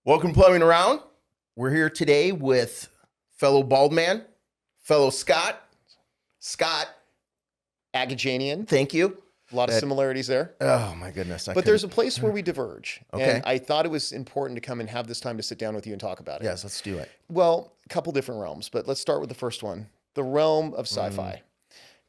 Welcome to Plumbing Around. We're here today with fellow bald man, fellow Scott Agajanian. Thank you. A lot of similarities there. Oh my goodness. But there's a place where we diverge. Okay. And I thought it was important to come and have this time to sit down with you and talk about it. Yes, let's do it. Well, a couple different realms, but let's start with the first one. The realm of sci-fi.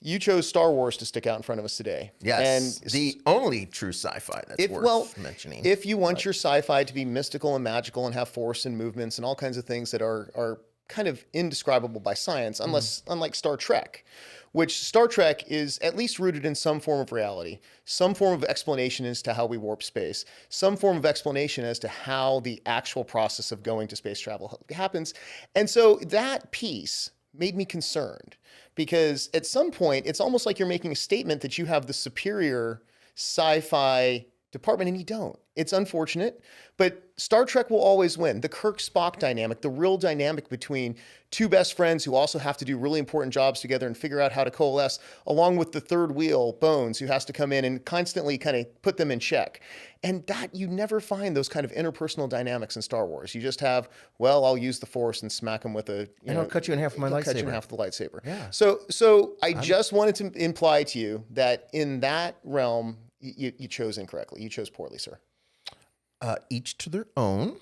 You chose Star Wars to stick out in front of us today. Yes. And the only true sci-fi that's worth mentioning. If you want your sci-fi to be mystical and magical and have force and movements and all kinds of things that are kind of indescribable by science, unlike Star Trek, which Star Trek is at least rooted in some form of reality, some form of explanation as to how we warp space, some form of explanation as to how the actual process of going to space travel happens. And so that piece made me concerned because at some point, it's almost like you're making a statement that you have the superior sci-fi department, and you don't. It's unfortunate, but Star Trek will always win. The Kirk-Spock dynamic, the real dynamic between two best friends who also have to do really important jobs together and figure out how to coalesce, along with the third wheel, Bones, who has to come in and constantly kind of put them in check. And that you never find those kind of interpersonal dynamics in Star Wars. You just have, well, I'll use the Force and smack them with a... And I'll cut you in half with my lightsaber. Cut you in half with the lightsaber. Yeah. So I just wanted to imply to you that in that realm, you chose incorrectly. You chose poorly, sir. Each to their own.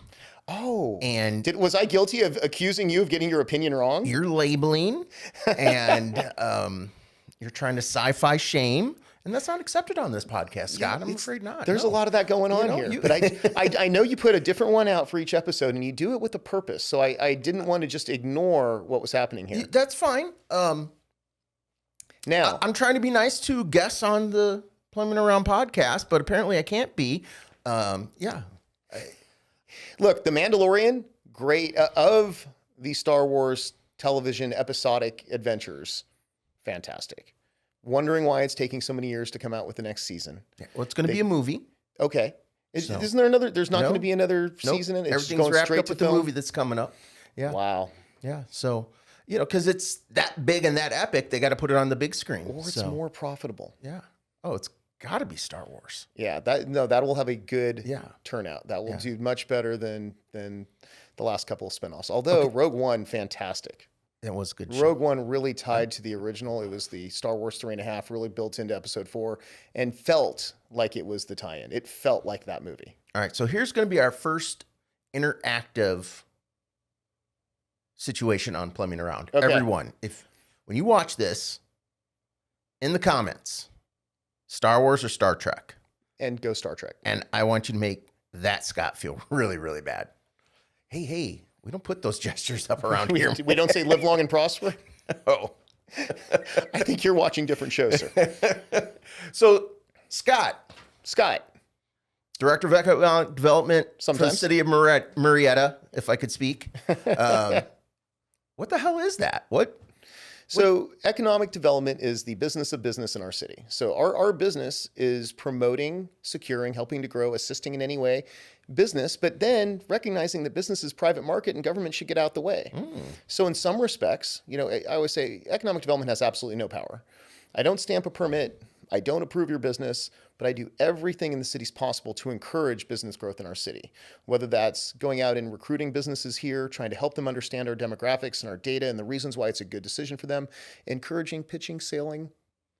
Oh. And was I guilty of accusing you of getting your opinion wrong? You're labeling and you're trying to sci-fi shame. And that's not accepted on this podcast, Scott. I'm afraid not. There's a lot of that going on here. But I know you put a different one out for each episode, and you do it with a purpose. So I didn't want to just ignore what was happening here. That's fine. Now, I'm trying to be nice to guests on the Plumbing Around podcast, but apparently I can't be. Look, The Mandalorian, great, of the Star Wars television episodic adventures, fantastic. Wondering why it's taking so many years to come out with the next season. Yeah, well, it's going to be a movie. Okay. Isn't there another? There's not going to be another season. Nope. Everything's wrapped up with the movie that's coming up. Yeah. Wow. Yeah. So, because it's that big and that epic, they got to put it on the big screen. Or it's more profitable. Yeah. Oh, it's got to be Star Wars. Yeah. That will have a good turnout. That will do much better than the last couple of spinoffs. Although Rogue One, fantastic. It was a good. Rogue One really tied to the original. It was the Star Wars 3.5, really built into Episode 4, and felt like it was the tie-in. It felt like that movie. All right, so here's going to be our first interactive situation on Plumbing Around. Okay. Everyone, when you watch this, in the comments, Star Wars or Star Trek, and go Star Trek. And I want you to make that Scott feel really, really bad. Hey. We don't put those gestures up around here. We don't say live long and prosper? Oh. I think you're watching different shows, sir. So, Scott. Director of Economic Development for the city of Murrieta, if I could speak. What the hell is that? So economic development is the business of business in our city. So our business is promoting, securing, helping to grow, assisting in any way business, but then recognizing that business is private market and government should get out the way. So in some respects, I always say economic development has absolutely no power. I don't stamp a permit. I don't approve your business, but I do everything in the city's possible to encourage business growth in our city, whether that's going out and recruiting businesses here, trying to help them understand our demographics and our data and the reasons why it's a good decision for them, encouraging, pitching, selling,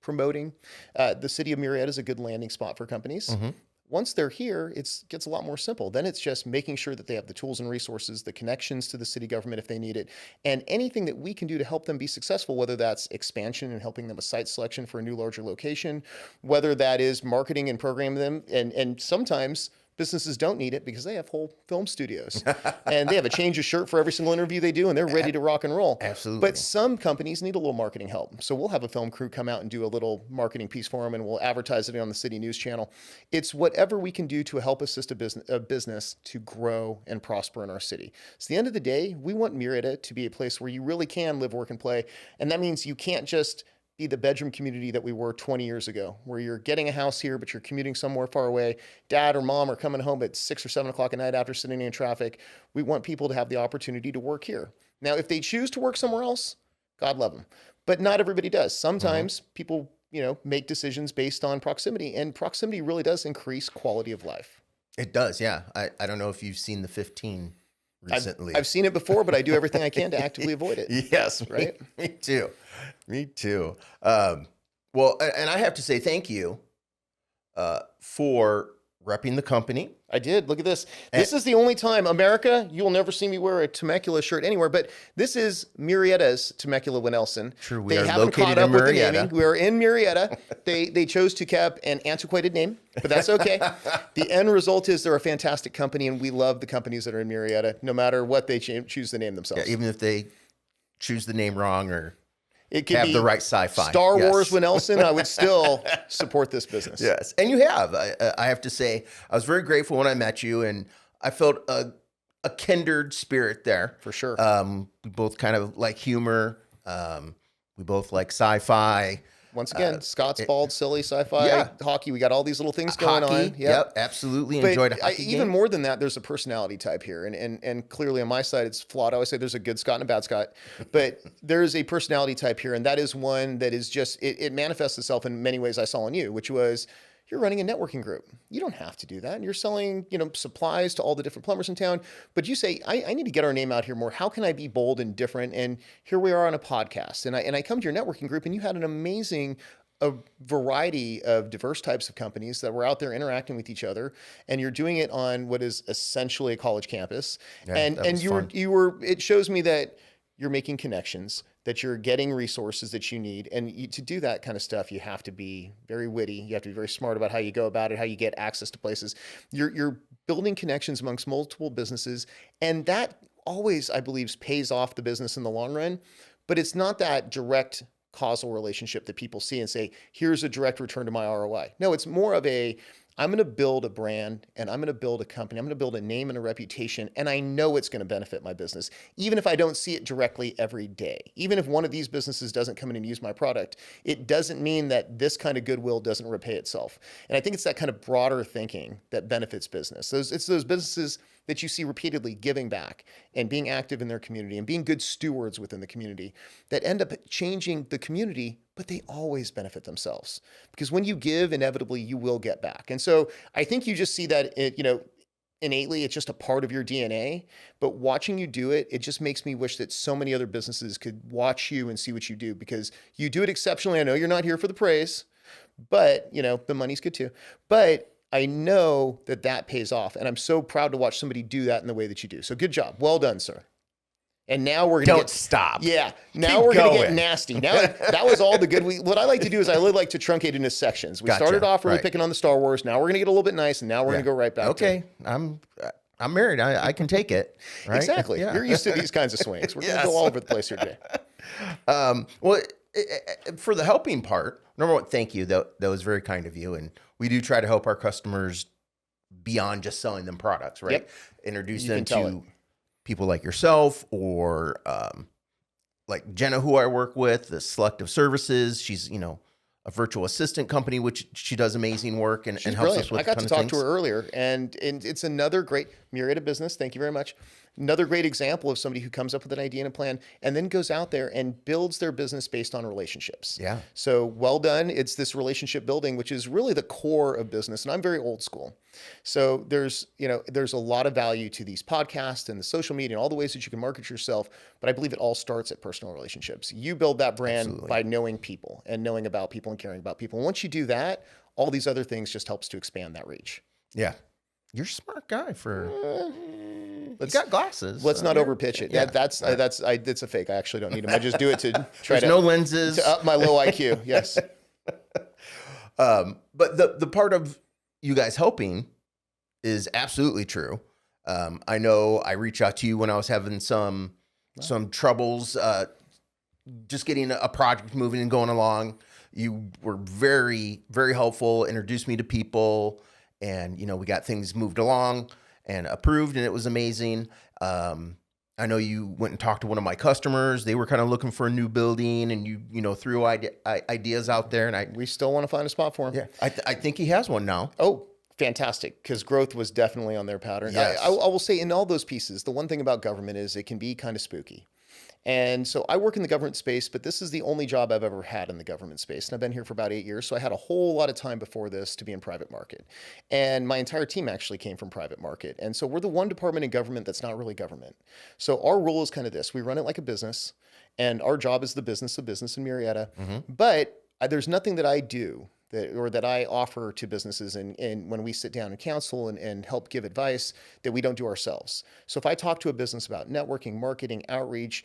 promoting. The city of Murrieta is a good landing spot for companies. Mm-hmm. Once they're here, it gets a lot more simple. Then it's just making sure that they have the tools and resources, the connections to the city government if they need it, and anything that we can do to help them be successful, whether that's expansion and helping them with site selection for a new larger location, whether that is marketing and programming them. And sometimes businesses don't need it because they have whole film studios and they have a change of shirt for every single interview they do and they're ready to rock and roll. Absolutely. But some companies need a little marketing help. So we'll have a film crew come out and do a little marketing piece for them and we'll advertise it on the city news channel. It's whatever we can do to help assist a business to grow and prosper in our city. So at the end of the day, we want Murrieta to be a place where you really can live, work, and play. And that means you can't just be the bedroom community that we were 20 years ago, where you're getting a house here, but you're commuting somewhere far away. Dad or mom are coming home at 6 or 7 o'clock at night after sitting in traffic. We want people to have the opportunity to work here. Now, if they choose to work somewhere else, God love them. But not everybody does. Sometimes people, make decisions based on proximity, and proximity really does increase quality of life. It does, yeah. I don't know if you've seen the 15 recently. I've seen it before, but I do everything I can to actively avoid it. Yes, right? Me too. Me too. Well, and I have to say thank you for repping the company. I did. Look at this. This is the only time, America, you'll never see me wear a Temecula shirt anywhere, but this is Murrieta's Temecula Winnelson. True, we are located in Murrieta. We are in Murrieta. They chose to keep an antiquated name, but that's okay. The end result is they're a fantastic company, and we love the companies that are in Murrieta, no matter what they choose to name themselves. Yeah, even if they choose the name wrong or it could have be the right sci-fi. Star Wars Winnelson, I would still support this business. Yes, and you have. I have to say, I was very grateful when I met you, and I felt a kindred spirit there. For sure. We both kind of like humor. We both like sci-fi. Once again, Scott's bald, silly, sci-fi, hockey. We got all these little things going on. Yep, absolutely. But enjoyed a hockey game. Even more than that, there's a personality type here. And clearly on my side, it's flawed. I always say there's a good Scott and a bad Scott. But there's a personality type here. And that is one that is just, it manifests itself in many ways I saw in you, which was, you're running a networking group. You don't have to do that. You're selling, supplies to all the different plumbers in town. But you say, I need to get our name out here more. How can I be bold and different? And here we are on a podcast. And I come to your networking group, and you had an amazing variety of diverse types of companies that were out there interacting with each other. And you're doing it on what is essentially a college campus. Yeah, and you were. It shows me that you're making connections, that you're getting resources that you need. And to do that kind of stuff, you have to be very witty. You have to be very smart about how you go about it, how you get access to places. You're building connections amongst multiple businesses. And that always, I believe, pays off the business in the long run. But it's not that direct causal relationship that people see and say, here's a direct return to my ROI. No, it's more of I'm going to build a brand, and I'm going to build a company. I'm going to build a name and a reputation, and I know it's going to benefit my business, even if I don't see it directly every day. Even if one of these businesses doesn't come in and use my product, it doesn't mean that this kind of goodwill doesn't repay itself. And I think it's that kind of broader thinking that benefits business. It's those businesses that you see repeatedly giving back and being active in their community and being good stewards within the community that end up changing the community, but they always benefit themselves. Because when you give, inevitably, you will get back. And so I think you just see that, innately, it's just a part of your DNA. But watching you do it, it just makes me wish that so many other businesses could watch you and see what you do, because you do it exceptionally. I know you're not here for the praise, but, the money's good too. But I know that pays off. And I'm so proud to watch somebody do that in the way that you do. So good job. Well done, sir. And now we're going to stop. Yeah. Now we're going to get nasty. Now that was all the good. What I like to do is I really like to truncate into sections. We started off really picking on the Star Wars. Now we're going to get a little bit nice, and now we're going to go right back. Okay. I'm married. I can take it. Right? Exactly. Yeah. You're used to these kinds of swings. We're going to go all over the place here today. For the helping part, number one, thank you. That was very kind of you. And we do try to help our customers beyond just selling them products, right? Yep. Introduce them to people like yourself, or like Jenna, who I work with, the Selective Services. She's, a virtual assistant company, which she does amazing work and helps us with. I got to talk to her earlier, and it's another great Murrieta business. Thank you very much. Another great example of somebody who comes up with an idea and a plan and then goes out there and builds their business based on relationships. Yeah. So well done. It's this relationship building, which is really the core of business. And I'm very old school. So there's a lot of value to these podcasts and the social media and all the ways that you can market yourself. But I believe it all starts at personal relationships. You build that brand by knowing people and knowing about people and caring about people. And once you do that, all these other things just helps to expand that reach. Yeah. You're a smart guy for... You got glasses. Let's not overpitch it. Yeah, it's a fake. I actually don't need them. I just do it to try no lenses to up my low IQ. Yes. But the part of you guys helping is absolutely true. I know I reached out to you when I was having some troubles, just getting a project moving and going along. You were very, very helpful. Introduced me to people, and we got things moved along and approved, and it was amazing. I know you went and talked to one of my customers. They were kind of looking for a new building, and you threw ideas out there, and we still want to find a spot for him. Yeah, I think he has one now. Oh, fantastic, because growth was definitely on their pattern. Yes. I will say, in all those pieces, the one thing about government is it can be kind of spooky. And so I work in the government space, but this is the only job I've ever had in the government space. And I've been here for about 8 years. So I had a whole lot of time before this to be in private market. And my entire team actually came from private market. And so we're the one department in government that's not really government. So our role is kind of this. We run it like a business, and our job is the business of business in Murrieta. But there's nothing that I do that I offer to businesses and when we sit down and counsel and help give advice that we don't do ourselves. So if I talk to a business about networking, marketing, outreach,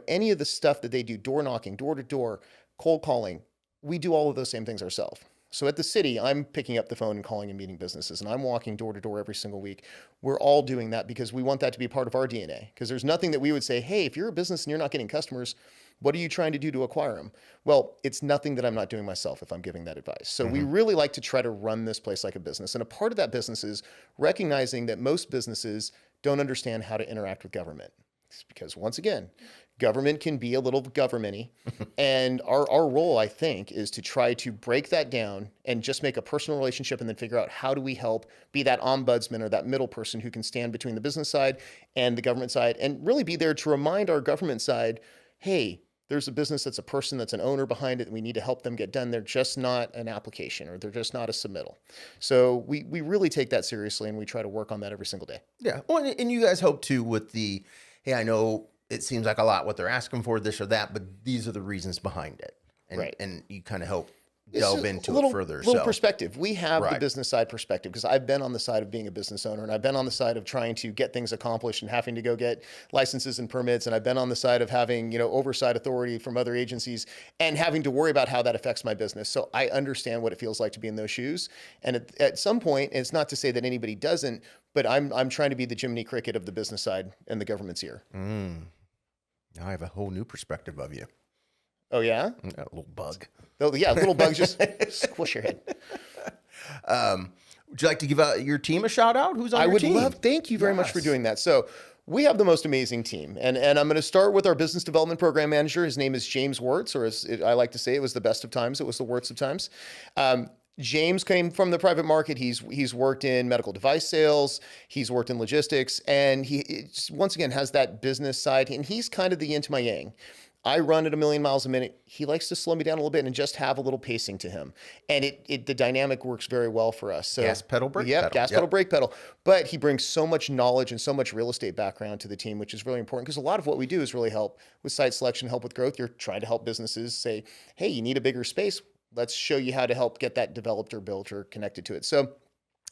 any of the stuff that they do, door knocking, door to door, cold calling, we do all of those same things ourselves. So at the city, I'm picking up the phone and calling and meeting businesses, and I'm walking door to door every single week. We're all doing that because we want that to be part of our DNA, because there's nothing that we would say, hey, if you're a business and you're not getting customers, what are you trying to do to acquire them? Well, it's nothing that I'm not doing myself if I'm giving that advice. So we really like to try to run this place like a business. And a part of that business is recognizing that most businesses don't understand how to interact with government. It's because, once again, government can be a little government-y. And our role, I think, is to try to break that down and just make a personal relationship and then figure out how do we help be that ombudsman or that middle person who can stand between the business side and the government side and really be there to remind our government side, hey, there's a business that's a person, that's an owner behind it, and we need to help them get done. They're just not an application, or they're just not a submittal. So we really take that seriously, and we try to work on that every single day. Yeah. Well, and you guys hope to with the, hey, I know it seems like a lot what they're asking for, this or that, but these are the reasons behind it. And, Right. And you kind of help delve into it further. Little perspective. We have the Right. business side perspective because I've been on the side of being a business owner, and I've been on the side of trying to get things accomplished and having to go get licenses and permits. And I've been on the side of having, oversight authority from other agencies and having to worry about how that affects my business. So I understand what it feels like to be in those shoes. And at some point, and it's not to say that anybody doesn't, but I'm trying to be the Jiminy Cricket of the business side and the government's ear. Now I have a whole new perspective of you. Oh, yeah? A little bug. Oh, yeah, little bugs just squish your head. Would you like to give your team a shout out? Who's on your team? Thank you very much for doing that. So we have the most amazing team. And I'm going to start with our business development program manager. His name is James Wirtz, or as I like to say, it was the best of times. It was the Wirtz of times. James came from the private market. He's worked in medical device sales. He's worked in logistics. And he once again has that business side. And he's kind of the yin to my yang. I run at 1,000,000 miles a minute. He likes to slow me down a little bit and just have a little pacing to him. And the dynamic works very well for us. So Gas pedal, brake pedal. Gas pedal, brake pedal. But he brings so much knowledge and so much real estate background to the team, which is really important because a lot of what we do is really help with site selection, help with growth. You're trying to help businesses say, hey, you need a bigger space. Let's show you how to help get that developed or built or connected to it. So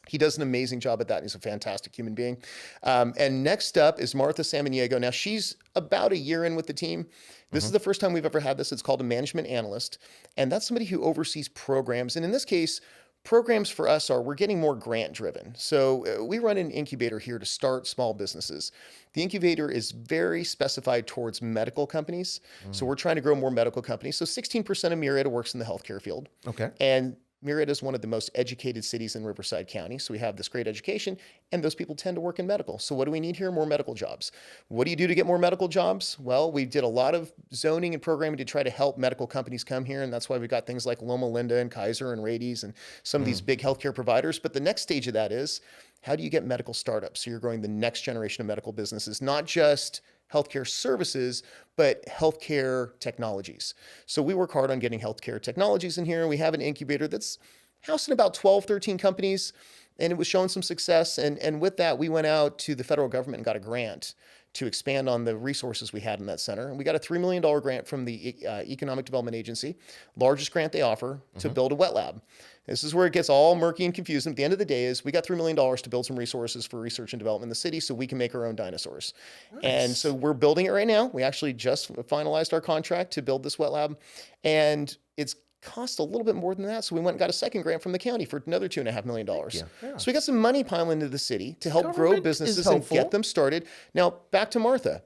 he does an amazing job at that. He's a fantastic human being. And next up is Martha Samaniego. Now, she's about a year in with the team. This is the first time we've ever had this. It's called a management analyst. And that's somebody who oversees programs. And in this case, programs for us we're getting more grant driven. So we run an incubator here to start small businesses. The incubator is very specified towards medical companies. So we're trying to grow more medical companies. So 16% of Murrieta works in the healthcare field. Okay. And Murrieta is one of the most educated cities in Riverside County. So we have this great education, and those people tend to work in medical. So what do we need here? More medical jobs. What do you do to get more medical jobs? Well, we did a lot of zoning and programming to try to help medical companies come here. And that's why we got things like Loma Linda and Kaiser and Rady's and some of these big healthcare providers. But the next stage of that is, how do you get medical startups? So you're growing the next generation of medical businesses, not just healthcare services, but healthcare technologies. So we work hard on getting healthcare technologies in here. We have an incubator that's housing about 12, 13 companies, and it was showing some success. And with that, we went out to the federal government and got a grant to expand on the resources we had in that center. And we got a $3 million grant from the Economic Development Agency, largest grant they offer, to build a wet lab. This is where it gets all murky and confusing. At the end of the day is we got $3 million to build some resources for research and development in the city so we can make our own dinosaurs. Nice. And so we're building it right now. We actually just finalized our contract to build this wet lab. And it's cost a little bit more than that. So we went and got a second grant from the county for another $2.5 million. Yeah. So we got some money piling into the city to help grow businesses and get them started. Now, back to Martha.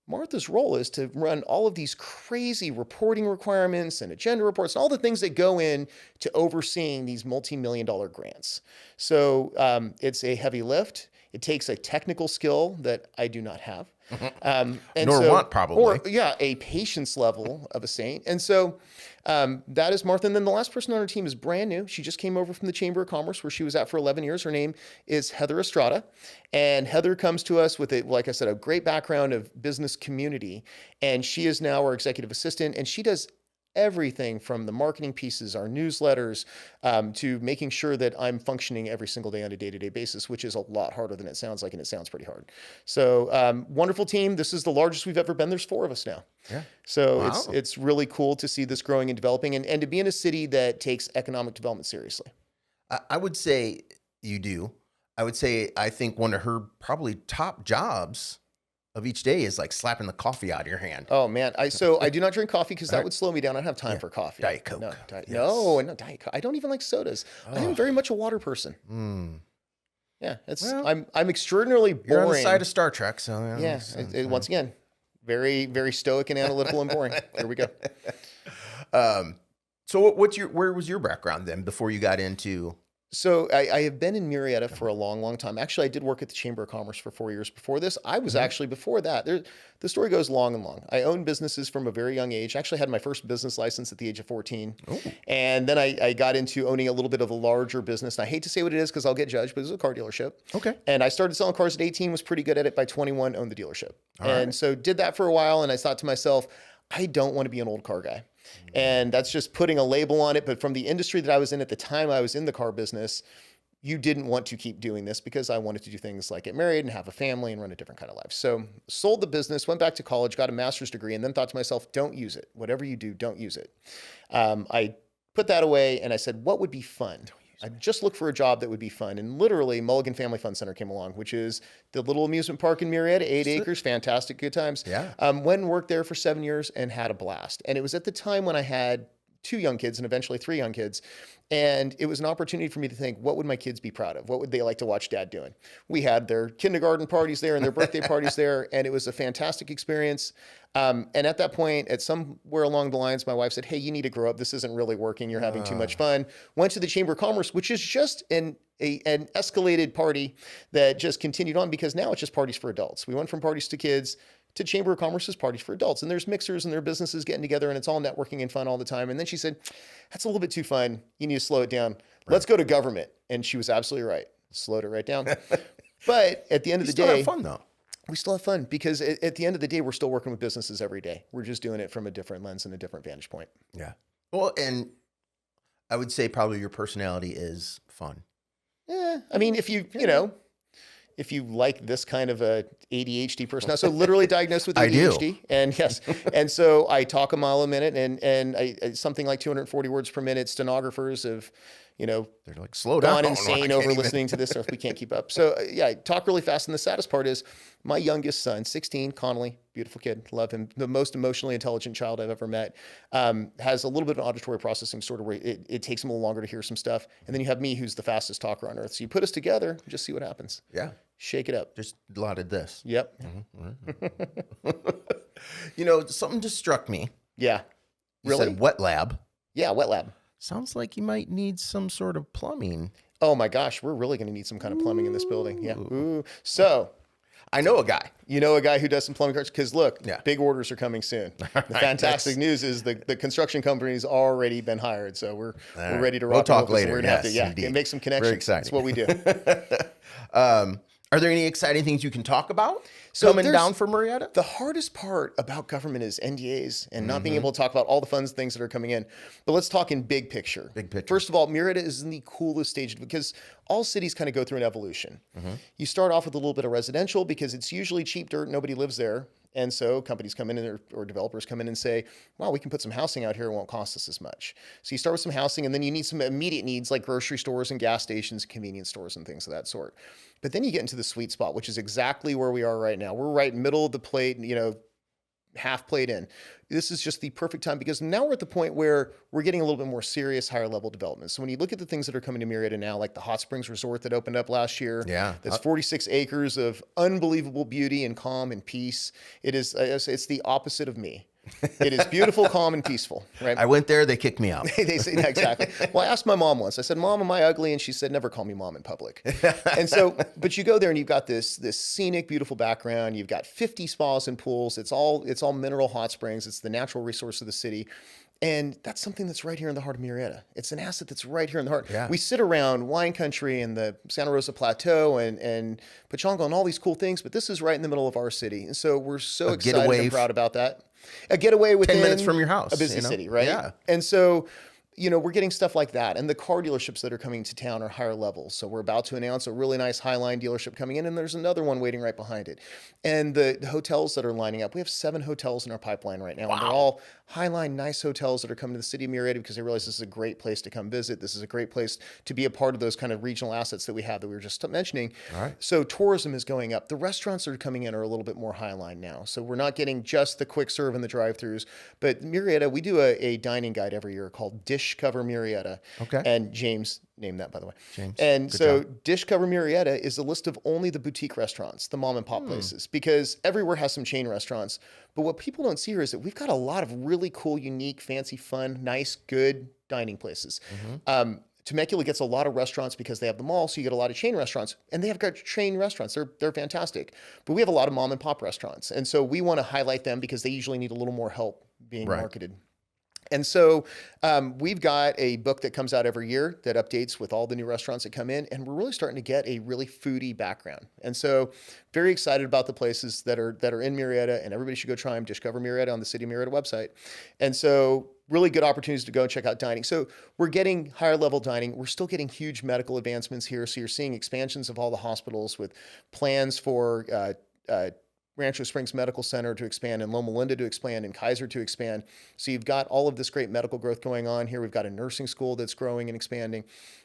Martha's role is to run all of these crazy reporting requirements and agenda reports and all the things that go in to overseeing these multi-million-dollar grants. So it's a heavy lift. It takes a technical skill that I do not have. Nor want, probably. Or, a patience level of a saint. And so that is Martha. And then the last person on our team is brand new. She just came over from the Chamber of Commerce where she was at for 11 years. Her name is Heather Estrada. And Heather comes to us with, like I said, a great background of business community. And she is now our executive assistant. And she does everything from the marketing pieces, our newsletters, to making sure that I'm functioning every single day on a day-to-day basis, which is a lot harder than it sounds like, and it sounds pretty hard. So wonderful team. This is the largest we've ever been. There's 4 of us now. Yeah. So Wow. it's really cool to see this growing and developing, and to be in a city that takes economic development seriously. I would say you do. I think one of her probably top jobs of each day is like slapping the coffee out of your hand. Oh man, I do not drink coffee because that would slow me down. I don't have time for coffee. Diet Coke. No, Yes. no, not Diet Coke. I don't even like sodas. I am very much a water person. Yeah, I'm extraordinarily boring. You're on the side of Star Trek, so Once again, very very stoic and analytical and boring. Here we go. So where was your background then before you got into? So I have been in Murrieta for a long, long time. Actually, I did work at the Chamber of Commerce for 4 years before this. I was actually before that. The story goes long and long. I owned businesses from a very young age. I actually had my first business license at the age of 14. Ooh. And then I got into owning a little bit of a larger business. And I hate to say what it is because I'll get judged, but it was a car dealership. Okay. And I started selling cars at 18, was pretty good at it. By 21, owned the dealership. So did that for a while. And I thought to myself, I don't want to be an old car guy. And that's just putting a label on it. But from the industry that I was in at the time I was in the car business, you didn't want to keep doing this because I wanted to do things like get married and have a family and run a different kind of life. So sold the business, went back to college, got a master's degree, and then thought to myself, don't use it. Whatever you do, don't use it. I put that away and I said, what would be fun? I just looked for a job that would be fun. And literally Mulligan Family Fun Center came along, which is the little amusement park in Murrieta, 8 acres, fantastic, good times. Yeah. Went and worked there for 7 years and had a blast. And it was at the time when I had 2 young kids and eventually 3 young kids. And it was an opportunity for me to think, what would my kids be proud of? What would they like to watch dad doing? We had their kindergarten parties there and their birthday parties there. And it was a fantastic experience. And at that point, at somewhere along the lines, my wife said, hey, you need to grow up. This isn't really working. You're having too much fun. Went to the Chamber of Commerce, which is just an escalated party that just continued on because now it's just parties for adults. We went from parties to kids to Chamber of Commerce's parties for adults. And there's mixers and their businesses getting together and it's all networking and fun all the time. And then she said, that's a little bit too fun. You need to slow it down. Right. Let's go to government. And she was absolutely right. Slowed it right down. But at the end of the day, still have fun though. We still have fun because at the end of the day, we're still working with businesses every day. We're just doing it from a different lens and a different vantage point. Yeah. Well, and I would say probably your personality is fun. Yeah. I mean, if you like this kind of a ADHD person, so literally diagnosed with ADHD, I do. And yes, and so I talk a mile a minute, and I something like 240 words per minute. Stenographers have, they're like slow down, gone insane over listening to this stuff. We can't keep up. So I talk really fast, and the saddest part is my youngest son, 16, Connolly, beautiful kid, love him, the most emotionally intelligent child I've ever met, has a little bit of auditory processing sort of where it takes him a little longer to hear some stuff, and then you have me, who's the fastest talker on earth. So you put us together, just see what happens. Yeah. Shake it up. Just a lot of this. Yep. Something just struck me. Yeah. You said wet lab. Yeah, wet lab. Sounds like you might need some sort of plumbing. Oh my gosh, we're really going to need some kind of plumbing in this building. Yeah. Ooh. So I know a guy. You know a guy who does some plumbing cards? Because look, Yeah. big orders are coming soon. The fantastic news is the construction company's already been hired. So we're ready to rock. We'll talk and roll, later. We're going to have to make some connections. Very exciting. That's what we do. Are there any exciting things you can talk about So coming down from Murrieta? The hardest part about government is NDAs and not being able to talk about all the fun things that are coming in. But let's talk in big picture. Big picture. First of all, Murrieta is in the coolest stage because all cities kind of go through an evolution. You start off with a little bit of residential because it's usually cheap dirt. Nobody lives there. And so companies come in or developers come in and say, wow, we can put some housing out here. It won't cost us as much. So you start with some housing and then you need some immediate needs like grocery stores and gas stations, convenience stores and things of that sort. But then you get into the sweet spot, which is exactly where we are right now. We're right middle of the plate, half plate in. This is just the perfect time because now we're at the point where we're getting a little bit more serious, higher level development. So when you look at the things that are coming to Murrieta now, like the Hot Springs Resort that opened up last year, that's 46 acres of unbelievable beauty and calm and peace. It's the opposite of me. It is beautiful, calm, and peaceful, right? I went there, they kicked me out. They say exactly. Well, I asked my mom once. I said, "Mom, am I ugly?" And she said, "Never call me mom in public." And so, but you go there and you've got this scenic, beautiful background. You've got 50 spas and pools. It's all mineral hot springs. It's the natural resource of the city. And that's something that's right here in the heart of Murrieta. It's an asset that's right here in the heart. Yeah. We sit around wine country and the Santa Rosa Plateau and Pechanga and all these cool things, but this is right in the middle of our city. And so we're so excited and proud about that. A getaway within 10 minutes from your house, a busy city, right? Yeah. And so, we're getting stuff like that. And the car dealerships that are coming to town are higher levels. So we're about to announce a really nice Highline dealership coming in, and there's another one waiting right behind it. And the hotels that are lining up, we have 7 hotels in our pipeline right now. Wow. And they're all Highline, nice hotels that are coming to the city of Murrieta because they realize this is a great place to come visit. This is a great place to be a part of those kind of regional assets that we have that we were just mentioning. All right. So tourism is going up. The restaurants that are coming in are a little bit more Highline now. So we're not getting just the quick serve and the drive-thrus. But Murrieta, we do a dining guide every year called Dish Cover Murrieta. Okay. And James named that, by the way. James. And Good so job. Dish Cover Murrieta is a list of only the boutique restaurants, the mom and pop places, because everywhere has some chain restaurants. But what people don't see here is that we've got a lot of really cool, unique, fancy, fun, nice, good dining places. Temecula gets a lot of restaurants because they have the mall, so you get a lot of chain restaurants, and they have got chain restaurants. They're fantastic. But we have a lot of mom and pop restaurants. And so we want to highlight them because they usually need a little more help being marketed. And so we've got a book that comes out every year that updates with all the new restaurants that come in, and we're really starting to get a really foodie background. And so very excited about the places that are in Murrieta, and everybody should go try them. Discover Murrieta on the City of Murrieta website. And so really good opportunities to go and check out dining. So we're getting higher level dining. We're still getting huge medical advancements here. So you're seeing expansions of all the hospitals with plans for Rancho Springs Medical Center to expand, and Loma Linda to expand, and Kaiser to expand. So you've got all of this great medical growth going on here. We've got a nursing school that's growing and expanding.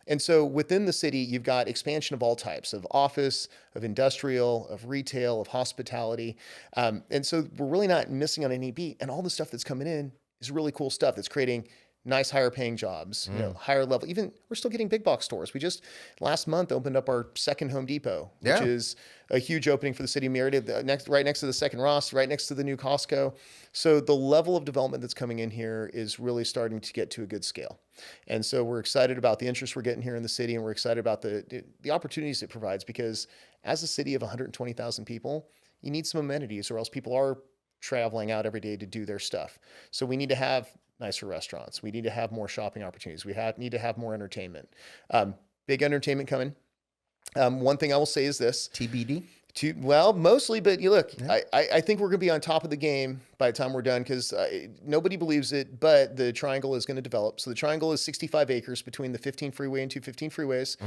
And so within the city, you've got expansion of all types, of office, of industrial, of retail, of hospitality. And so we're really not missing on any beat. And all the stuff that's coming in is really cool stuff that's creating nice higher paying jobs, higher level. Even we're still getting big box stores. We just last month opened up our second Home Depot, which is a huge opening for the city of Murrieta, right next to the second Ross, right next to the new Costco. So the level of development that's coming in here is really starting to get to a good scale. And so we're excited about the interest we're getting here in the city, and we're excited about the opportunities it provides, because as a city of 120,000 people, you need some amenities, or else people are traveling out every day to do their stuff. So we need to have nicer restaurants. We need to have more shopping opportunities. We need to have more entertainment. Big entertainment coming. One thing I will say is this. TBD? Well, mostly, but you look, I think we're going to be on top of the game by the time we're done, because nobody believes it, but the triangle is going to develop. So the triangle is 65 acres between the 15 freeway and 215 freeways.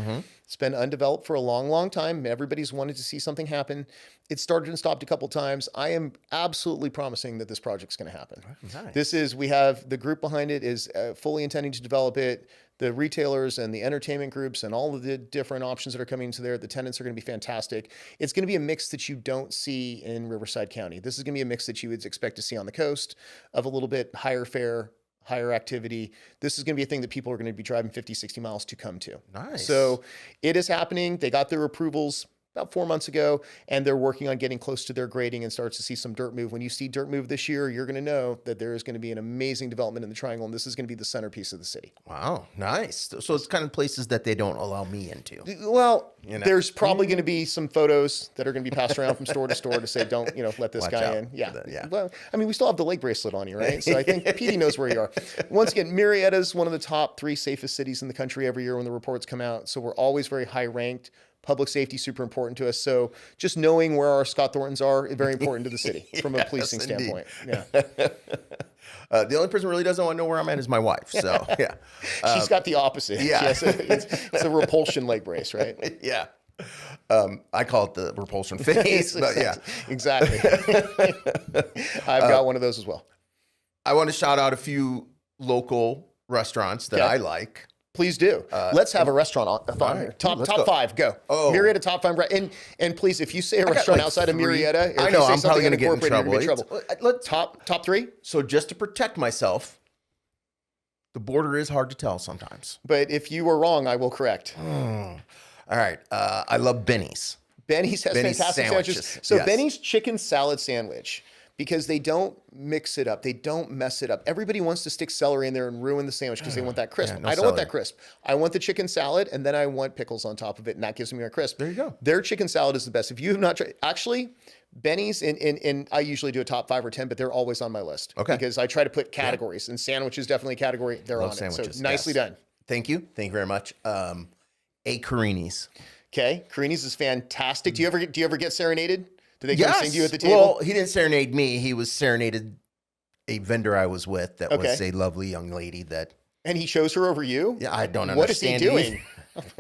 It's been undeveloped for a long, long time. Everybody's wanted to see something happen. It started and stopped a couple times. I am absolutely promising that this project's going to happen. Nice. We have the group behind it is fully intending to develop it. The retailers and the entertainment groups and all of the different options that are coming into there, the tenants are going to be fantastic. It's going to be a mix that you don't see in Riverside County. This is going to be a mix that you would expect to see on the coast, of a little bit higher fare, higher activity. This is going to be a thing that people are going to be driving 50, 60 miles to come to. Nice. So it is happening. They got their approvals about 4 months ago, and they're working on getting close to their grading and starts to see some dirt move. When you see dirt move this year, you're going to know that there is going to be an amazing development in the triangle, and this is going to be the centerpiece of the city. Wow, nice. So it's kind of places that they don't allow me into. Well, there's probably going to be some photos that are going to be passed around from store to store to say, don't, let this guy in. Yeah. Well, I mean, we still have the leg bracelet on you, right? So I think PD knows where you are. Once again, Murrieta is one of the top 3 safest cities in the country every year when the reports come out. So we're always very high ranked. Public safety super important to us. So just knowing where our Scott Thorntons are is very important to the city from a policing standpoint. Yeah. The only person who really doesn't want to know where I'm at is my wife. So yeah, she's got the opposite. Yeah, it's a repulsion leg brace, right? Yeah. I call it the repulsion face. But yeah, exactly. I've got one of those as well. I want to shout out a few local restaurants that I like. Please do. Let's have a restaurant-a-thon here. Top 5, go. Oh. Murrieta top 5. And please, if you say a restaurant outside of Murrieta, I know, I'm probably going to get in trouble. Top 3? So just to protect myself, the border is hard to tell sometimes. But if you were wrong, I will correct. All right. I love Benny's. Benny's has fantastic sandwiches. So Benny's chicken salad sandwich. because they don't mix it up. They don't mess it up. Everybody wants to stick celery in there and ruin the sandwich because they want that crisp. Yeah, no I don't want celery. that crisp. I want the chicken salad, and then I want pickles on top of it, and that gives me a crisp. There you go. Their chicken salad is the best. If you have not tried, actually, Benny's, and I usually do a top 5 or 10, but they're always on my list. Okay. Because I try to put categories, and sandwich is definitely a category. They're Love on sandwiches, it. So nicely yes. done. Thank you very much. A Carini's. Okay, Carini's is fantastic. Do you ever get serenaded? Do they come sing to you at the table? Well, he didn't serenade me. He was serenaded a vendor I was with that was Okay. a lovely young lady that. And he shows her over you? Yeah, I don't What is he understand. doing?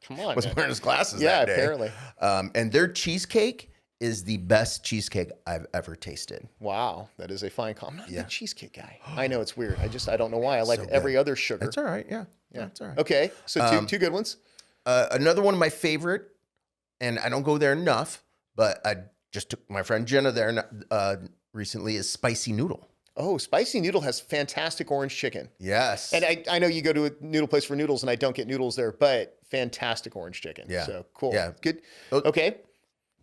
Come on, Was man. wearing his glasses Yeah, that day. apparently. And their cheesecake is the best cheesecake I've ever tasted. Wow, that is a fine comment. I'm not a Yeah. big cheesecake guy. I know it's weird. I don't know why. I like So good. every other sugar. That's all right. Yeah. That's all right. Okay, so two good ones. Another one of my favorite, and I don't go there enough, but I just took my friend Jenna there recently, is Spicy Noodle. Oh, Spicy Noodle has fantastic orange chicken. Yes. And I know you go to a noodle place for noodles, and I don't get noodles there, but fantastic orange chicken. Yeah. So cool. Yeah. Good. Oh, Okay.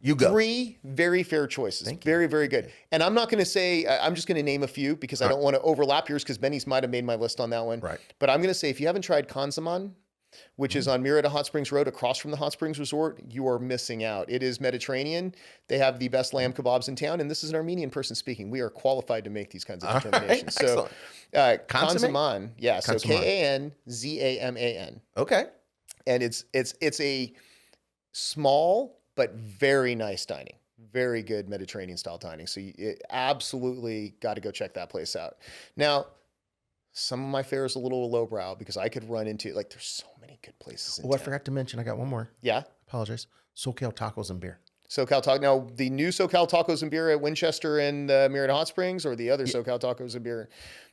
you go. 3 very fair choices. Thank you. Very, very good. And I'm not going to say, I'm just going to name a few because I don't want to overlap yours because Benny's might have made my list on that one. Right. But I'm going to say, if you haven't tried Kanzaman, which is on Murrieta Hot Springs Road across from the Hot Springs Resort, you are missing out. It is Mediterranean. They have the best lamb kebabs in town. And this is an Armenian person speaking. We are qualified to make these kinds of All right, determinations. So, Consomme? Kanzaman. Yeah. So Kanzaman. Kanzaman. Okay. And it's a small but very nice dining. Very good Mediterranean style dining. So you absolutely got to go check that place out. Now, some of my fare is a little lowbrow because I could run into, like, there's so many good places in Oh, I town. forgot to mention, I got one more. Yeah. Apologize. SoCal Tacos and Beer. SoCal Taco. Now, the new SoCal Tacos and Beer at Winchester and Murrieta Hot Springs, or the other SoCal Tacos and Beer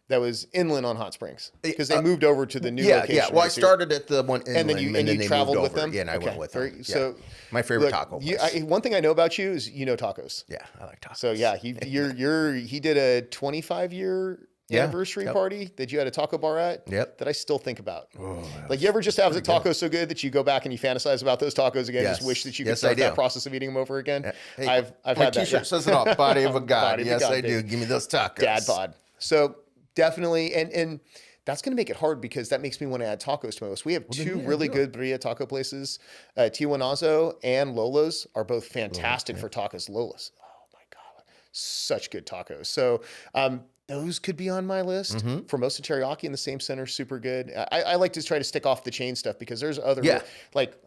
that was inland on Hot Springs? Because they moved over to the new location. Yeah. Well, I right? So started at the one inland, and then you they traveled moved with over. them? Yeah, and I Okay, went with very- them. Yeah. so, my favorite Look, taco place. one thing I know about you is you know tacos. Yeah, I like tacos. So yeah, he did a 25-year Yeah, anniversary yep. party that you had a taco bar at. Yep. That I still think about. Oh, Like, you ever just have the tacos so good that you go back and you fantasize about those tacos again? Yes. Just wish that you could Yes, I start that do. process of eating them over again. Hey, I've my had that. T-shirt says it all. Body of a god. Body of a Yes, god, I do. baby. Give me those tacos. Dad bod. So definitely, and that's going to make it hard because that makes me want to add tacos to my list. We have then, two yeah, really do it. good burrito taco places. Tijuanazo and Lola's are both fantastic for tacos. Lola's, oh my God, such good tacos. So those could be on my list. Mm-hmm. Formosa teriyaki in the same center, super good. I like to try to stick off the chain stuff because there's other, Yeah.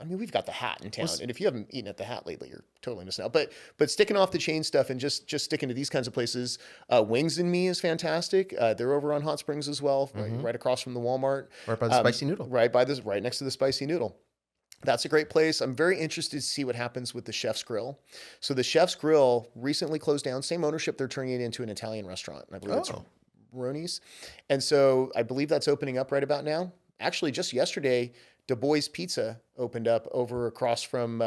we've got the Hat in town, and if you haven't eaten at the Hat lately, you're totally missing out. But sticking off the chain stuff and just sticking to these kinds of places, Wings and Me is fantastic. They're over on Hot Springs as well, right across from the Walmart, Right by the Spicy Noodle. right next to the Spicy Noodle. That's a great place. I'm very interested to see what happens with the Chef's Grill. So the Chef's Grill recently closed down. Same ownership. They're turning it into an Italian restaurant. And I believe it's Oh. Roni's. And so I believe that's opening up right about now. Actually, just yesterday, Du Bois Pizza opened up over across from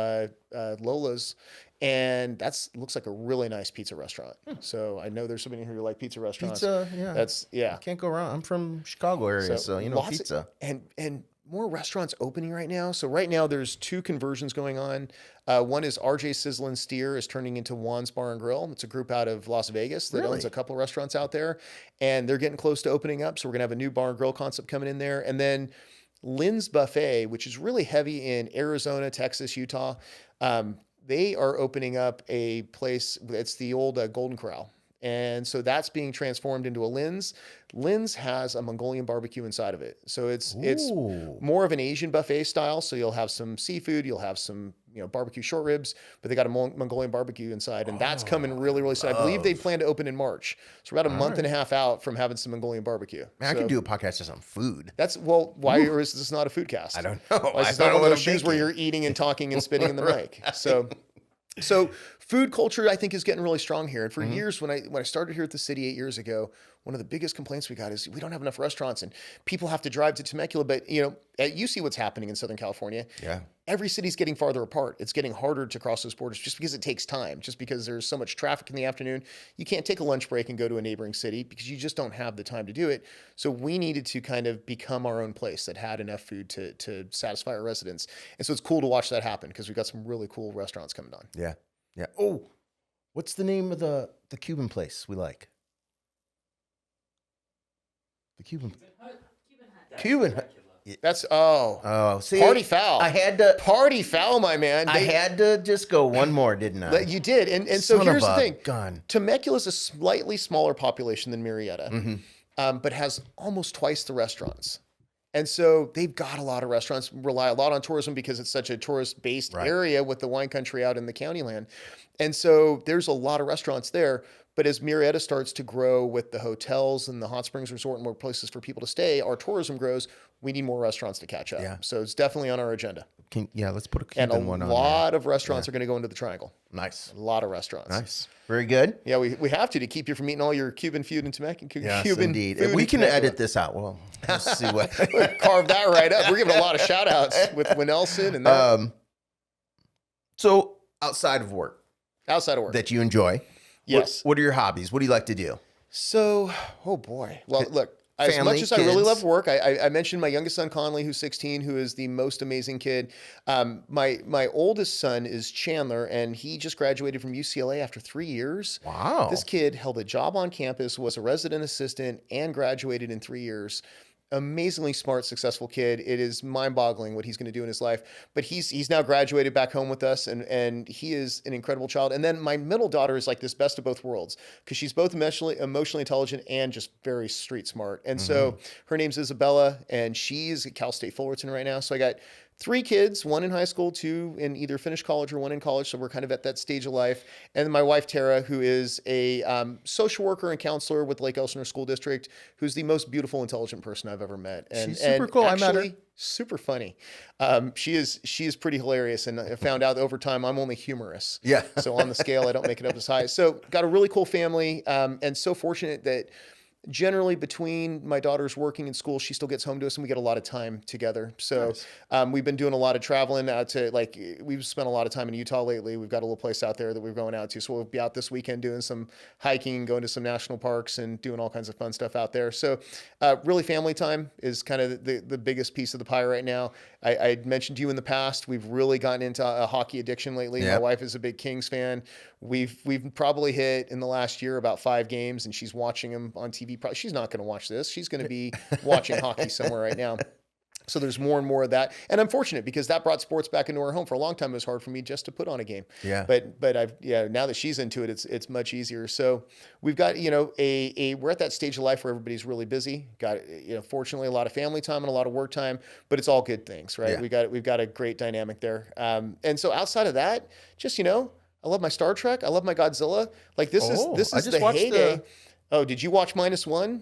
Lola's. And looks like a really nice pizza restaurant. So I know there's somebody here who like pizza restaurants. Pizza, yeah. Can't go wrong. I'm from Chicago area, so you know lots pizza. And more restaurants opening right now. So right now there's 2 conversions going on. One is RJ Sizzle and Steer is turning into Juan's Bar and Grill. It's a group out of Las Vegas that Really? owns a couple restaurants out there, and they're getting close to opening up. So we're gonna have a new bar and grill concept coming in there, and then Lynn's Buffet, which is really heavy in Arizona, Texas, Utah. They are opening up a place. It's the old Golden Corral. And so that's being transformed into a Lynn's. Lynn's has a Mongolian barbecue inside of it. So it's Ooh. more of an Asian buffet style. So you'll have some seafood, you'll have some barbecue short ribs, but they got a Mongolian barbecue inside, and that's coming really, really soon. I believe they plan to open in March. So we're about a month and a half out from having some Mongolian barbecue. Man, I So could do a podcast just on food. why is this not a food cast? I don't know. Why is I this don't not know one of what those I'm shoes where thinking. you're eating and talking and spitting in the mic? So food culture, I think, is getting really strong here. And for years, when I started here at the city 8 years ago, one of the biggest complaints we got is we don't have enough restaurants and people have to drive to Temecula. But you see what's happening in Southern California. Yeah. Every city's getting farther apart. It's getting harder to cross those borders just because it takes time, just because there's so much traffic in the afternoon. You can't take a lunch break and go to a neighboring city because you just don't have the time to do it. So we needed to kind of become our own place that had enough food to satisfy our residents. And so it's cool to watch that happen because we've got some really cool restaurants coming on. Yeah. Yeah. Oh, what's the name of the the Cuban place we like? The Cuban Hut. That's See, party foul. I had to Party foul, my man. I had to just go one more, didn't I? You did, and so Son here's of the a thing. gun. Temecula's a slightly smaller population than Murrieta, Mm-hmm. but has almost twice the restaurants. And so they've got a lot of restaurants, rely a lot on tourism because it's such a tourist-based Right. area with the wine country out in the county land. And so there's a lot of restaurants there. But as Murrieta starts to grow with the hotels and the hot springs resort and more places for people to stay, our tourism grows. We need more restaurants to catch up. Yeah. So it's definitely on our agenda. Let's put a And Cuban a one on lot of restaurants are going to go into the triangle. there. Nice. A lot of restaurants. Nice. Very good. Yeah, we have to keep you from eating all your Cuban feud in Temecula. Yes, Cuban indeed. food We in can Temecula. edit this out. Well, let's see what. Carve that right up. We're giving a lot of shout outs with Winnelson and that. So outside of work Outside of work. that you enjoy, Yes. what are your hobbies? What do you like to do? So, oh boy. Well, look, as Family, much as I really kids. love work, I mentioned my youngest son, Conley, who's 16, who is the most amazing kid. My oldest son is Chandler, and he just graduated from UCLA after 3 years. Wow. This kid held a job on campus, was a resident assistant, and graduated in 3 years. Amazingly smart, successful kid. It is mind-boggling what he's going to do in his life. But he's now graduated back home with us, and he is an incredible child. And then my middle daughter is like this best of both worlds because she's both emotionally intelligent and just very street smart. And so her name's Isabella, and she's at Cal State Fullerton right now. So I got 3 kids, 1 in high school, 2 in either finished college or 1 in college. So we're kind of at that stage of life. And then my wife, Tara, who is a social worker and counselor with Lake Elsinore School District, who's the most beautiful, intelligent person I've ever met. And, She's super cool. I met her. Super funny. She is pretty hilarious. And I found out over time I'm only humorous. Yeah. So on the scale, I don't make it up as high. So got a really cool family, and so fortunate that generally between my daughter's working in school, she still gets home to us and we get a lot of time together. So we've been doing a lot of traveling out to, like, we've spent a lot of time in Utah lately. We've got a little place out there that we're going out to. So we'll be out this weekend doing some hiking, going to some national parks and doing all kinds of fun stuff out there. So really family time is kind of the biggest piece of the pie right now. I mentioned to you in the past, we've really gotten into a hockey addiction lately. Yep. My wife is a big Kings fan. We've probably hit in the last year about 5 games, and she's watching them on TV. She's not going to watch this. She's going to be watching hockey somewhere right now. So there's more and more of that. And I'm fortunate because that brought sports back into our home. For a long time, it was hard for me just to put on a game. Yeah. But now that she's into it, it's much easier. So we've got, we're at that stage of life where everybody's really busy. Got, fortunately a lot of family time and a lot of work time, but it's all good things, right? Yeah. We've got a great dynamic there. And so outside of that, just, I love my Star Trek. I love my Godzilla. Like this is the heyday. Oh, did you watch -1?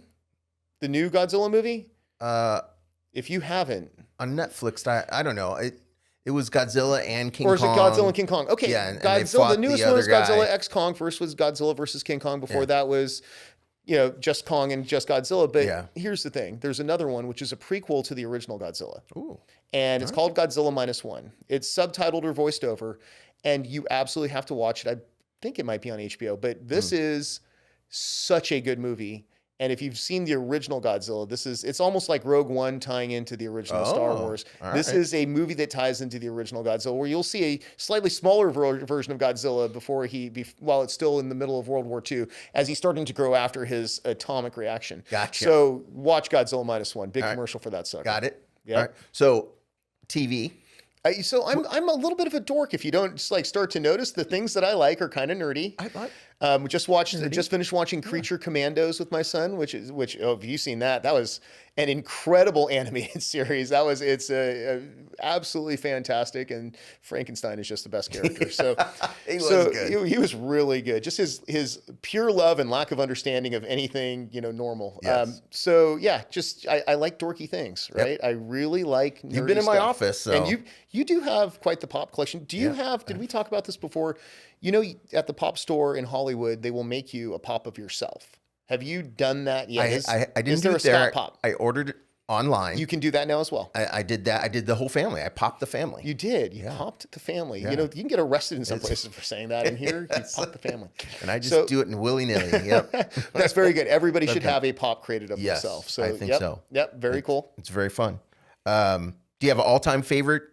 The new Godzilla movie? If you haven't, On Netflix, I don't know. It was Godzilla and King Kong. or is it Godzilla and King Kong? Okay, Yeah, and they Godzilla. fought The the newest other one was Godzilla guy. X Kong. First was Godzilla versus King Kong. Before Yeah. that was, just Kong and just Godzilla. But Yeah. here's the thing: there's another one which is a prequel to the original Godzilla, Ooh. and it's called Godzilla -1. It's subtitled or voiced over, and you absolutely have to watch it. I think it might be on HBO, but this is such a good movie. And if you've seen the original Godzilla, it's almost like Rogue One tying into the original Star Wars. all This right. is a movie that ties into the original Godzilla, where you'll see a slightly smaller version of Godzilla while it's still in the middle of World War II, as he's starting to grow after his atomic reaction. Gotcha. So watch Godzilla -1. Big commercial for that sucker. Got it. Yeah. All right. So TV. So I'm a little bit of a dork. If you don't start to notice, the things that I like are kind of nerdy. We just finished watching Creature Commandos with my son, which have you seen that? That was an incredible animated series. It's absolutely fantastic, and Frankenstein is just the best character. So He was good. He was really good. Just his pure love and lack of understanding of anything normal. Yes. I like dorky things, right? I really like. You've been in my office, so. And you do have quite the pop collection. Do you have? Did we talk about this before? At the pop store in Hollywood, they will make you a pop of yourself. Have you done that yet? I didn't is do there it a there. Scott pop? I ordered it online. You can do that now as well. I did that. I did the whole family. I popped the family. You did. You popped the family. Yeah. You can get arrested in some places for saying that. In here, you popped the family. And I just do it in willy-nilly. Yep. That's very good. Everybody should have a pop created of Yes, themselves. So I think so. Yep. Very cool. It's very fun. Do you have an all-time favorite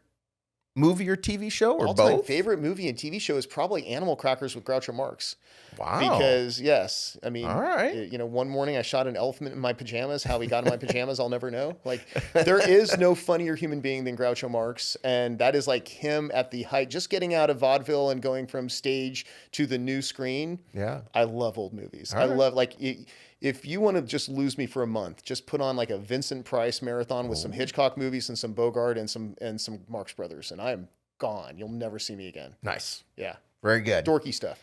movie or TV show or All-time both? favorite movie and TV show is probably Animal Crackers with Groucho Marx. Wow. Because yes, I mean, All right. you know, one morning I shot an elephant in my pajamas. How he got in my pajamas, I'll never know. Like, there is no funnier human being than Groucho Marx, and that is like him at the height, just getting out of vaudeville and going from stage to the new screen. Yeah. I love old movies. All I right. love if you want to just lose me for a month, just put on like a Vincent Price marathon with some Hitchcock movies and some Bogart and some Marx Brothers, and I am gone. You'll never see me again. Nice. Yeah, Very good. dorky stuff.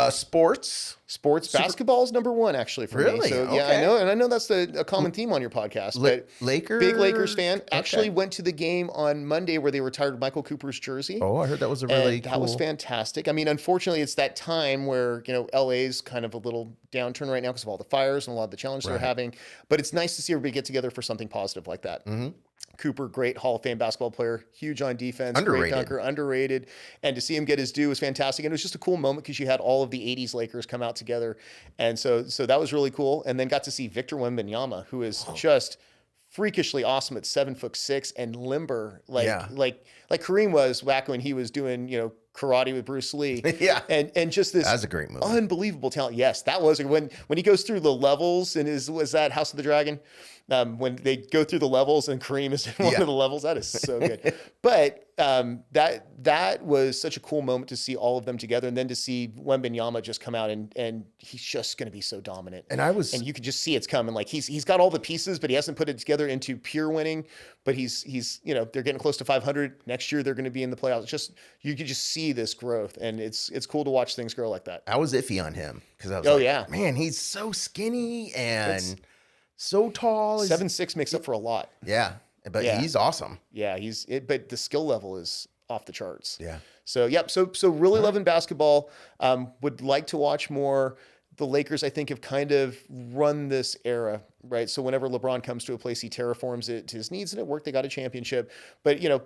Sports. Basketball is number one actually for me. Really? So yeah, Okay. I know, and I know that's a common theme on your podcast. But Lakers. big Lakers fan. Okay. Actually went to the game on Monday where they retired Michael Cooper's jersey. Oh, I heard that was a And really that cool. was fantastic. I mean, unfortunately, it's that time where, you know, LA's kind of a little downturn right now because of all the fires and a lot of the challenges they're having. But it's nice to see everybody get together for something positive like that. Mm-hmm. Cooper, great Hall of Fame basketball player, huge on defense, Underrated. great dunker, underrated. And to see him get his due was fantastic. And it was just a cool moment because you had all of the 80s Lakers come out together. And so that was really cool. And then got to see Victor Wembanyama, who is just freakishly awesome at 7'6" and limber, like Kareem was back when he was doing, you know, karate with Bruce Lee. Yeah. And just this That's a great movie. unbelievable talent. Yes, that was when he goes through the levels and was that House of the Dragon? When they go through the levels and Kareem is in one of the levels, that is so good. But that was such a cool moment to see all of them together, and then to see Wembanyama just come out and he's just going to be so dominant. And you could just see it's coming. Like he's got all the pieces, but he hasn't put it together into pure winning. But he's you know, they're getting close to 500 next year. They're going to be in the playoffs. It's just you could just see this growth, and it's cool to watch things grow like that. I was iffy on him because I was man, he's so skinny and so tall. 7'6" makes up for a lot. Yeah, but he's awesome. Yeah, but the skill level is off the charts. Yeah. So so really loving basketball. Would like to watch more. The Lakers, I think, have kind of run this era, right? So whenever LeBron comes to a place, he terraforms it to his needs, and it worked. They got a championship. But, you know,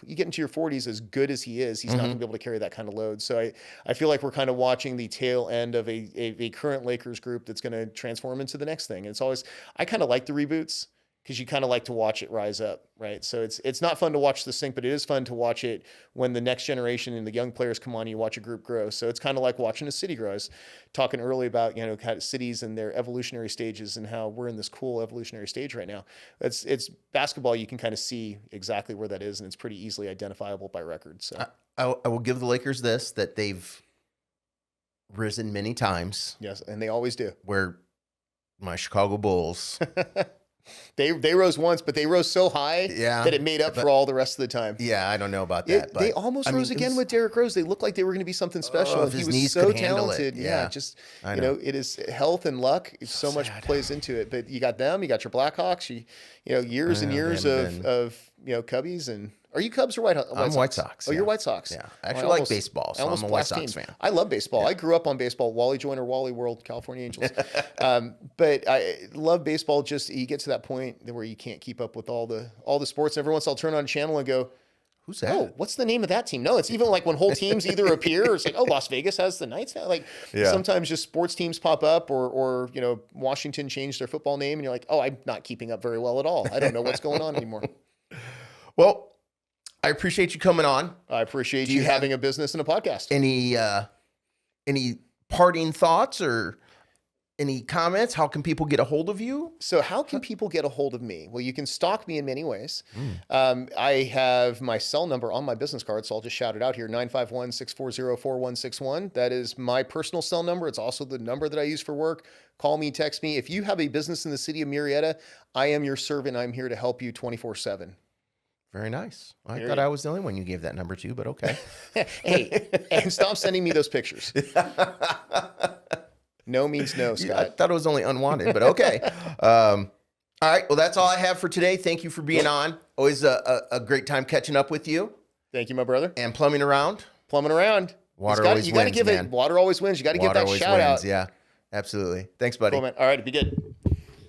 you get into your 40s, as good as he is, he's not going to be able to carry that kind of load. So I feel like we're kind of watching the tail end of a current Lakers group that's going to transform into the next thing. And it's always, I kind of like the reboots because you kind of like to watch it rise up, right? So it's not fun to watch the sink, but it is fun to watch it when the next generation and the young players come on and you watch a group grow. So it's kind of like watching a city grow. I was talking earlier about, you know, kind of cities and their evolutionary stages and how we're in this cool evolutionary stage right now. It's basketball. You can kind of see exactly where that is, and it's pretty easily identifiable by record. So I will give the Lakers this, that they've risen many times. Yes, and they always do. Where my Chicago Bulls... They rose once, but they rose so high that it made up for all the rest of the time. Yeah, I don't know about that. They almost rose again with Derrick Rose. They looked like they were going to be something special. He was so talented. Yeah, just you know, it is health and luck. So much plays into it. But you got them. You got your Blackhawks. You know, years and years of you know, Cubbies. And are you Cubs or White Sox? I'm White Sox. Oh, you're White Sox. Yeah, I actually like baseball, so I'm a White Sox fan. I love baseball. I grew up on baseball. Wally Joyner, Wally World, California Angels. But I love baseball. Just you get to that point where you can't keep up with all the sports. Every once I'll turn on a channel and go, who's that? Oh, what's the name of that team? No, it's even like when whole teams either appear or it's like, oh, Las Vegas has the Knights now. Like sometimes just sports teams pop up or, you know, Washington changed their football name and you're like, oh, I'm not keeping up very well at all. I don't know what's going on anymore. Well, I appreciate you coming on. I appreciate you having a business and a podcast. Any parting thoughts or any comments? How can people get a hold of you? So how can people get a hold of me? Well, you can stalk me in many ways. I have my cell number on my business card, so I'll just shout it out here, 951-640-4161. That is my personal cell number. It's also the number that I use for work. Call me, text me. If you have a business in the city of Murrieta, I am your servant. I'm here to help you 24/7. Very nice. I thought I was the only one you gave that number to, but okay. Hey, and stop sending me those pictures. No means no, Scott. I thought it was only unwanted, but okay. All right. Well, that's all I have for today. Thank you for being on. Always a great time catching up with you. Thank you, my brother. And plumbing around. Water always wins, man. Water always wins. You got to give that shout out. Yeah, absolutely. Thanks, buddy. Cool, man. All right. Be good.